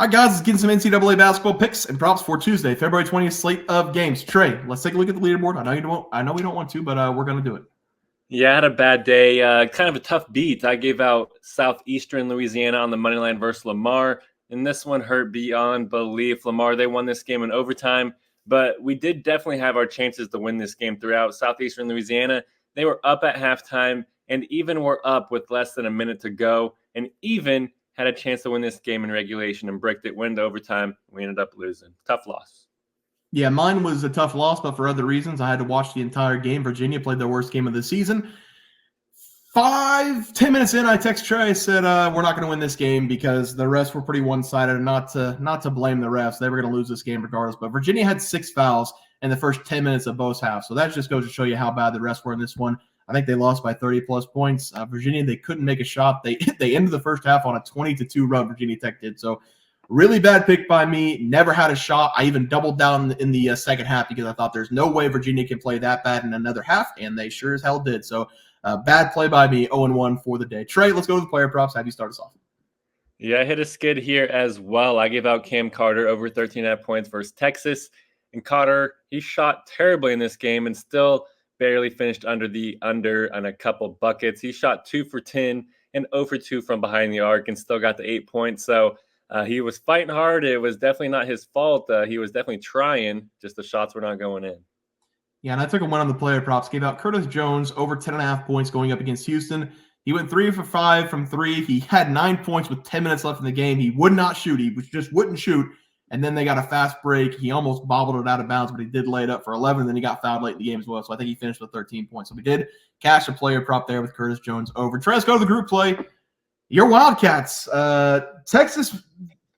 All right, guys, let's get some NCAA basketball picks and props for Tuesday, February 20th slate of games. Trey, let's take a look at the leaderboard. I know we don't want to, but we're going to do it. Yeah, I had a bad day. Kind of a tough beat. I gave out Southeastern Louisiana on the money line versus Lamar, and this one hurt beyond belief. Lamar, they won this game in overtime, but we did definitely have our chances to win this game throughout. Southeastern Louisiana, they were up at halftime and even were up with less than a minute to go, and even had a chance to win this game in regulation and bricked it, win to overtime. We ended up losing. Tough loss. Yeah, mine was a tough loss, but for other reasons. I had to watch the entire game. Virginia played their worst game of the season. 5-10 minutes in, I text Trey. I said, we're not going to win this game because the refs were pretty one-sided, and not to blame the refs. They were going to lose this game regardless. But Virginia had 6 fouls in the first 10 minutes of both halves. So that just goes to show you how bad the refs were in this one. I think they lost by 30-plus points. Virginia, they couldn't make a shot. They ended the first half on a 20-2 run, Virginia Tech did. So really bad pick by me. Never had a shot. I even doubled down in the second half because I thought there's no way Virginia can play that bad in another half, and they sure as hell did. So bad play by me, 0-1 for the day. Trey, let's go to the player props. Have you start us off? Yeah, I hit a skid here as well. I gave out Cam Carter over 13.5 points versus Texas. And Carter, he shot terribly in this game and still barely finished under on a couple buckets. He shot 2 for 10 and 0 for 2 from behind the arc and still got the 8 points. So he was fighting hard. It was definitely not his fault. He was definitely trying. Just the shots were not going in. Yeah, and I took a win on the player props. Gave out Curtis Jones over 10.5 points going up against Houston. He went 3 for 5 from 3. He had 9 points with 10 minutes left in the game. He would not shoot. He just wouldn't shoot. And then they got a fast break. He almost bobbled it out of bounds, but he did lay it up for 11. And then he got fouled late in the game as well. So I think he finished with 13 points. So we did cash a player prop there with Curtis Jones over. Trey, let's go to the group play. Your Wildcats. Texas,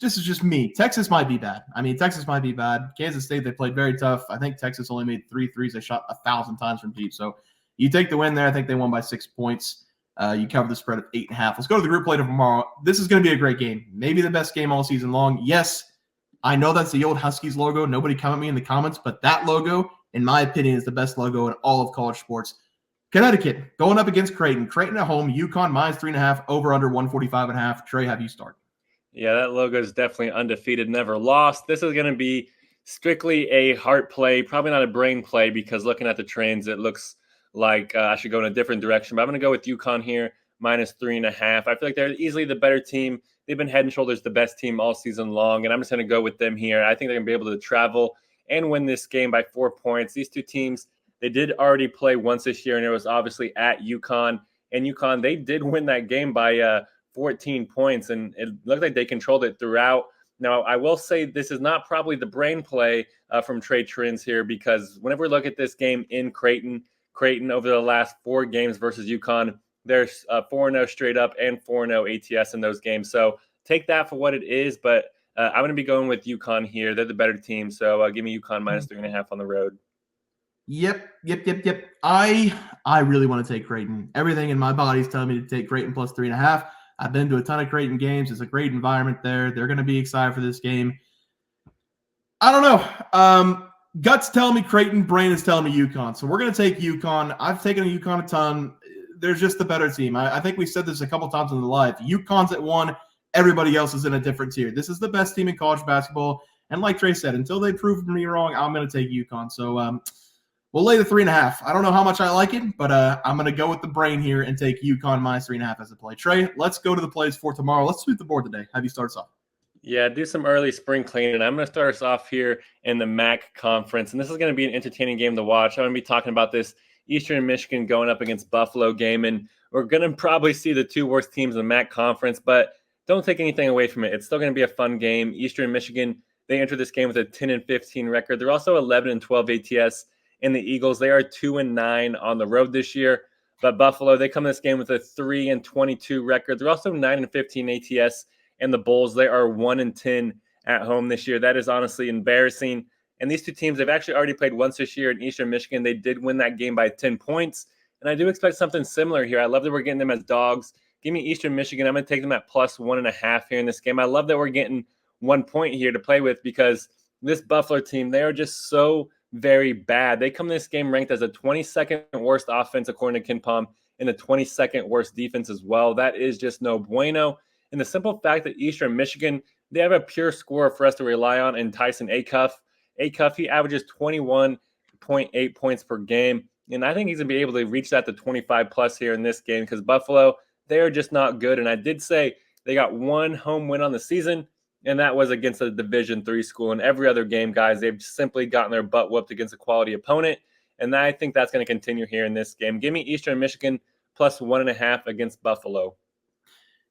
this is just me. Texas might be bad. Texas might be bad. Kansas State, they played very tough. I think Texas only made 3 threes. They shot 1,000 times from deep. So you take the win there. I think they won by 6 points. You cover the spread of 8.5. Let's go to the group play tomorrow. This is going to be a great game. Maybe the best game all season long. Yes, I know that's the old Huskies logo. Nobody come at me in the comments, but that logo, in my opinion, is the best logo in all of college sports. Connecticut going up against Creighton. Creighton at home. UConn minus 3.5. Over under 145.5. Trey, have you start? Yeah, that logo is definitely undefeated, never lost. This is going to be strictly a heart play, probably not a brain play, because looking at the trends, it looks like I should go in a different direction. But I'm going to go with UConn here, minus 3.5. I feel like they're easily the better team. They've been head and shoulders the best team all season long, and I'm just going to go with them here. I think they're going to be able to travel and win this game by 4 points. These two teams, they did already play once this year, and it was obviously at UConn. And UConn, they did win that game by 14 points, and it looked like they controlled it throughout. Now, I will say this is not probably the brain play from Trey Trends here, because whenever we look at this game in Creighton over the last 4 games versus UConn, there's 4-0 straight up and 4-0 ATS in those games. So take that for what it is, but I'm going to be going with UConn here. They're the better team, so give me UConn minus 3.5 on the road. Yep. I really want to take Creighton. Everything in my body is telling me to take Creighton plus 3.5. I've been to a ton of Creighton games. It's a great environment there. They're going to be excited for this game. I don't know. Guts tell me Creighton, brain is telling me UConn. So we're going to take UConn. I've taken UConn a ton. They're just the better team. I think we said this a couple times in the live. UConn's at 1. Everybody else is in a different tier. This is the best team in college basketball. And like Trey said, until they prove me wrong, I'm going to take UConn. So we'll lay the 3.5. I don't know how much I like it, but I'm going to go with the brain here and take UConn minus 3.5 as a play. Trey, let's go to the plays for tomorrow. Let's sweep the board today. Have you start us off? Yeah, do some early spring cleaning. I'm going to start us off here in the MAC conference, and this is going to be an entertaining game to watch. I'm going to be talking about this Eastern Michigan going up against Buffalo game, and we're going to probably see the 2 worst teams in the MAC conference, but don't take anything away from it. It's still going to be a fun game. Eastern Michigan, they enter this game with a 10-15 record. They're also 11-12 ATS. And the Eagles, they are 2-9 on the road this year. But Buffalo, they come to this game with a 3-22 record. They're also 9-15 ATS. And the Bulls, they are 1-10 at home this year. That is honestly embarrassing. And these two teams, they've actually already played once this year in Eastern Michigan. They did win that game by 10 points. And I do expect something similar here. I love that we're getting them as dogs. Give me Eastern Michigan. I'm going to take them at plus 1.5 here in this game. I love that we're getting 1 point here to play with, because this Buffalo team, they are just so very bad. They come to this game ranked as the 22nd worst offense according to KenPom, and the 22nd worst defense as well. That is just no bueno. And the simple fact that Eastern Michigan, they have a pure scorer for us to rely on in Tyson Acuff, he averages 21.8 points per game. And I think he's going to be able to reach that to 25 plus here in this game because Buffalo, they are just not good. And I did say they got one home win on the season, and that was against a Division III school. In every other game, guys, they've simply gotten their butt whooped against a quality opponent. And I think that's going to continue here in this game. Give me Eastern Michigan plus 1.5 against Buffalo.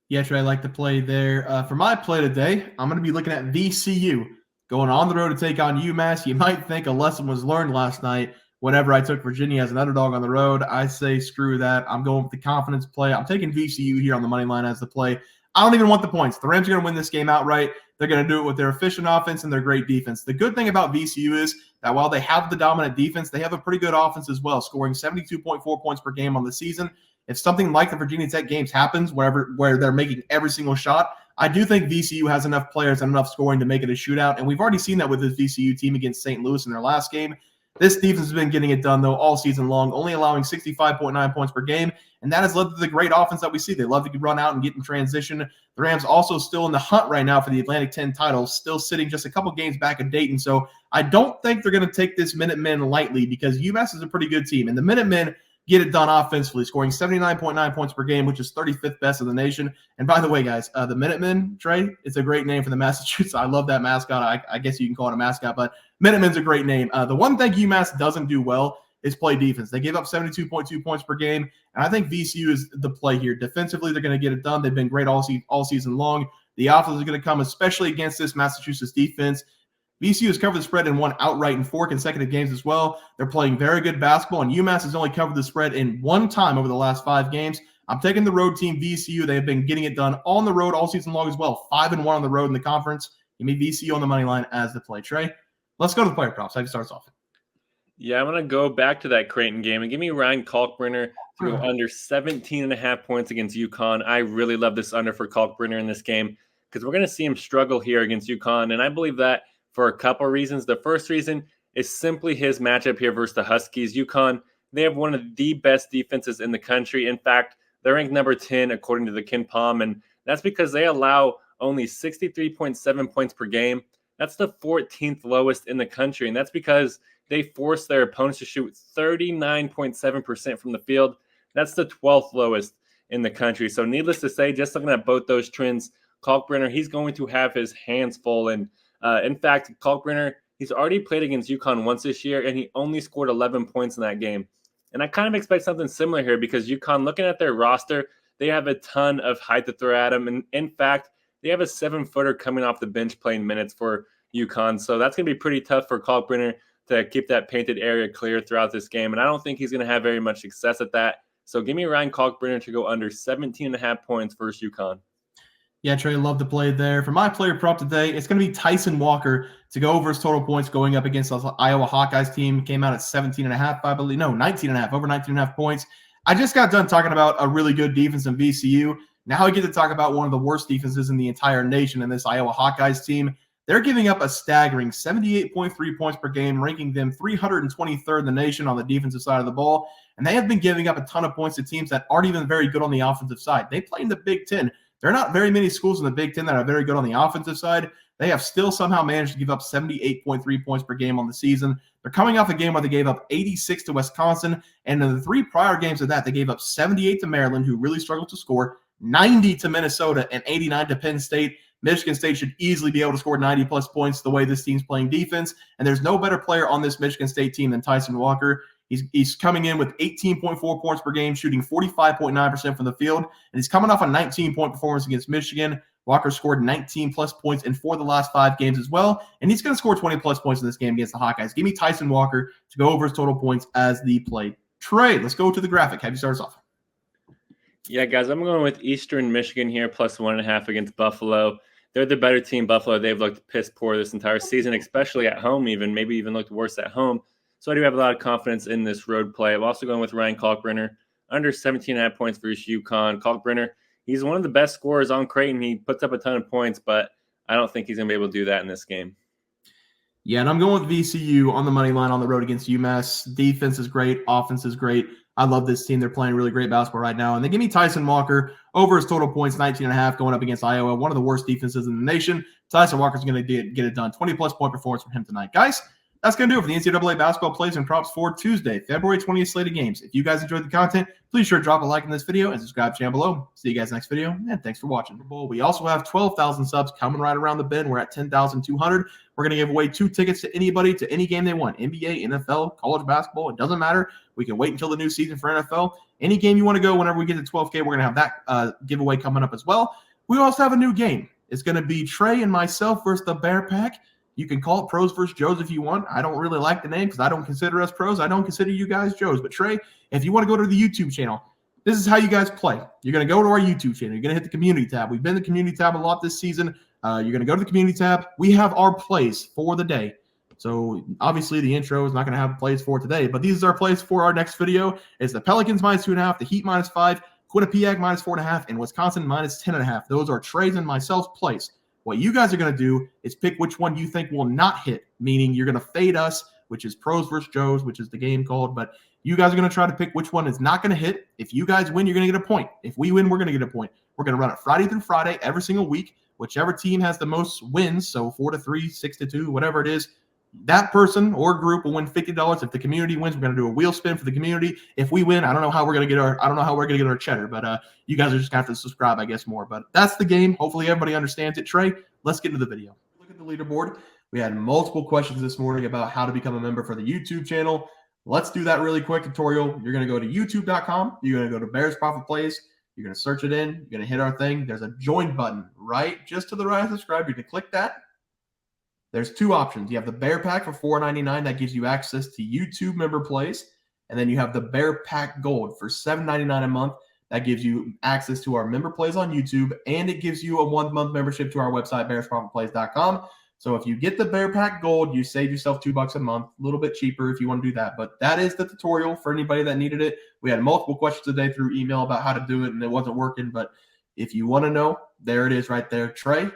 Yeah, Trey, I like the play there. For my play today, I'm going to be looking at VCU going on the road to take on UMass. You might think a lesson was learned last night whenever I took Virginia as an underdog on the road. I say screw that. I'm going with the confidence play. I'm taking VCU here on the money line as the play. I don't even want the points. The Rams are going to win this game outright. They're going to do it with their efficient offense and their great defense. The good thing about VCU is that while they have the dominant defense, they have a pretty good offense as well, scoring 72.4 points per game on the season. If something like the Virginia Tech games happens, where they're making every single shot, I do think VCU has enough players and enough scoring to make it a shootout, and we've already seen that with this VCU team against St. Louis in their last game. This defense has been getting it done, though, all season long, only allowing 65.9 points per game, and that has led to the great offense that we see. They love to run out and get in transition. The Rams also still in the hunt right now for the Atlantic 10 title, still sitting just a couple games back of Dayton, so I don't think they're going to take this Minutemen lightly because UMass is a pretty good team, and the Minutemen get it done offensively, scoring 79.9 points per game, which is 35th best in the nation. And by the way, guys, the Minutemen, Trey, it's a great name for the Massachusetts. I love that mascot. I guess you can call it a mascot, but Minutemen's a great name. The one thing UMass doesn't do well is play defense. They gave up 72.2 points per game, and I think VCU is the play here. Defensively, they're going to get it done. They've been great all season long. The offense is going to come, especially against this Massachusetts defense. VCU has covered the spread and won outright in 4 consecutive games as well. They're playing very good basketball, and UMass has only covered the spread in 1 time over the last 5 games. I'm taking the road team, VCU. They have been getting it done on the road all season long as well. 5-1 on the road in the conference. Give me VCU on the money line as the play. Trey, let's go to the player props. How do you start us off? Yeah, I'm going to go back to that Creighton game and give me Ryan Kalkbrenner to go under 17.5 points against UConn. I really love this under for Kalkbrenner in this game because we're going to see him struggle here against UConn, and I believe that for a couple of reasons. The first reason is simply his matchup here versus the Huskies. UConn, they have one of the best defenses in the country. In fact, they're ranked number 10 according to the KenPom, and that's because they allow only 63.7 points per game. That's the 14th lowest in the country, and that's because they force their opponents to shoot 39.7% from the field. That's the 12th lowest in the country. So needless to say, just looking at both those trends, Kalkbrenner, he's going to have his hands full. And in fact, Kalkbrenner, he's already played against UConn once this year, and he only scored 11 points in that game. And I kind of expect something similar here because UConn, looking at their roster, they have a ton of height to throw at him. And in fact, they have a 7-footer coming off the bench playing minutes for UConn. So that's going to be pretty tough for Kalkbrenner to keep that painted area clear throughout this game. And I don't think he's going to have very much success at that. So give me Ryan Kalkbrenner to go under 17.5 points versus UConn. Yeah, Trey, love to play there. For my player prop today, it's going to be Tyson Walker to go over his total points going up against the Iowa Hawkeyes team. Came out at 17.5, I believe. No, 19.5, over 19.5 points. I just got done talking about a really good defense in VCU. Now I get to talk about one of the worst defenses in the entire nation in this Iowa Hawkeyes team. They're giving up a staggering 78.3 points per game, ranking them 323rd in the nation on the defensive side of the ball. And they have been giving up a ton of points to teams that aren't even very good on the offensive side. They play in the Big Ten. There are not very many schools in the Big Ten that are very good on the offensive side. They have still somehow managed to give up 78.3 points per game on the season. They're coming off a game where they gave up 86 to Wisconsin, and in the 3 prior games of that, they gave up 78 to Maryland, who really struggled to score, 90 to Minnesota, and 89 to Penn State. Michigan State should easily be able to score 90-plus points the way this team's playing defense, and there's no better player on this Michigan State team than Tyson Walker. He's coming in with 18.4 points per game, shooting 45.9% from the field, and he's coming off a 19-point performance against Michigan. Walker scored 19-plus points in 4 of the last 5 games as well, and he's going to score 20-plus points in this game against the Hawkeyes. Give me Tyson Walker to go over his total points as the play. Trey, let's go to the graphic. Have you start us off? Yeah, guys, I'm going with Eastern Michigan here, plus 1.5 against Buffalo. They're the better team. Buffalo, they've looked piss poor this entire season, especially at home even, maybe even looked worse at home. So I do have a lot of confidence in this road play. I'm also going with Ryan Kalkbrenner, under 17.5 points versus UConn. Kalkbrenner, he's one of the best scorers on Creighton. He puts up a ton of points, but I don't think he's going to be able to do that in this game. Yeah, and I'm going with VCU on the money line on the road against UMass. Defense is great. Offense is great. I love this team. They're playing really great basketball right now. And they give me Tyson Walker over his total points, 19.5, going up against Iowa, one of the worst defenses in the nation. Tyson Walker's going to get it done. 20-plus point performance from him tonight. Guys, that's going to do it for the NCAA basketball plays and props for Tuesday, February 20th slate of games. If you guys enjoyed the content, please sure to drop a like in this video and subscribe to the channel below. See you guys next video, and thanks for watching. We also have 12,000 subs coming right around the bend. We're at 10,200. We're going to give away 2 tickets to anybody to any game they want. NBA, NFL, college basketball, it doesn't matter. We can wait until the new season for NFL. Any game you want to go, whenever we get to 12K, we're going to have that giveaway coming up as well. We also have a new game. It's going to be Trey and myself versus the Bear Pack. You can call it Pros versus Joes if you want. I don't really like the name because I don't consider us pros. I don't consider you guys Joes. But Trey, if you want to go to the YouTube channel, this is how you guys play. You're going to go to our YouTube channel. You're going to hit the community tab. We've been in the community tab a lot this season. You're going to go to the community tab. We have our plays for the day. So obviously the intro is not going to have plays for today, but these are our plays for our next video. It's the Pelicans -2.5, the Heat -5, Quinnipiac -4.5, and Wisconsin -10.5. Those are Trey's and myself's plays. What you guys are going to do is pick which one you think will not hit, meaning you're going to fade us, which is Pros versus Joes, which is the game called. But you guys are going to try to pick which one is not going to hit. If you guys win, you're going to get a point. If we win, we're going to get a point. We're going to run it Friday through Friday every single week. Whichever team has the most wins, so 4-3, 6-2, whatever it is, that person or group will win $50. If the community wins, we're going to do a wheel spin for the community. If we win, I don't know how we're going to get our cheddar, but you guys are just going to have to subscribe, I guess, more. But that's the game. Hopefully everybody understands it. Trey, let's get into the video. Look at the leaderboard. We had multiple questions this morning about how to become a member for the YouTube channel. Let's do that really quick tutorial. You're going to go to youtube.com. You're going to go to Bears Profit Plays. You're going to search it in. You're going to hit our thing. There's a join button right just to the right of subscribe. You're going to click that. There's 2 options. You have the Bear Pack for $4.99. That gives you access to YouTube member plays. And then you have the Bear Pack Gold for $7.99 a month. That gives you access to our member plays on YouTube. And it gives you a 1-month membership to our website, bearsprofitplays.com. So if you get the Bear Pack Gold, you save yourself $2 a month. A little bit cheaper if you want to do that. But that is the tutorial for anybody that needed it. We had multiple questions today through email about how to do it, and it wasn't working. But if you want to know, there it is right there. Trey,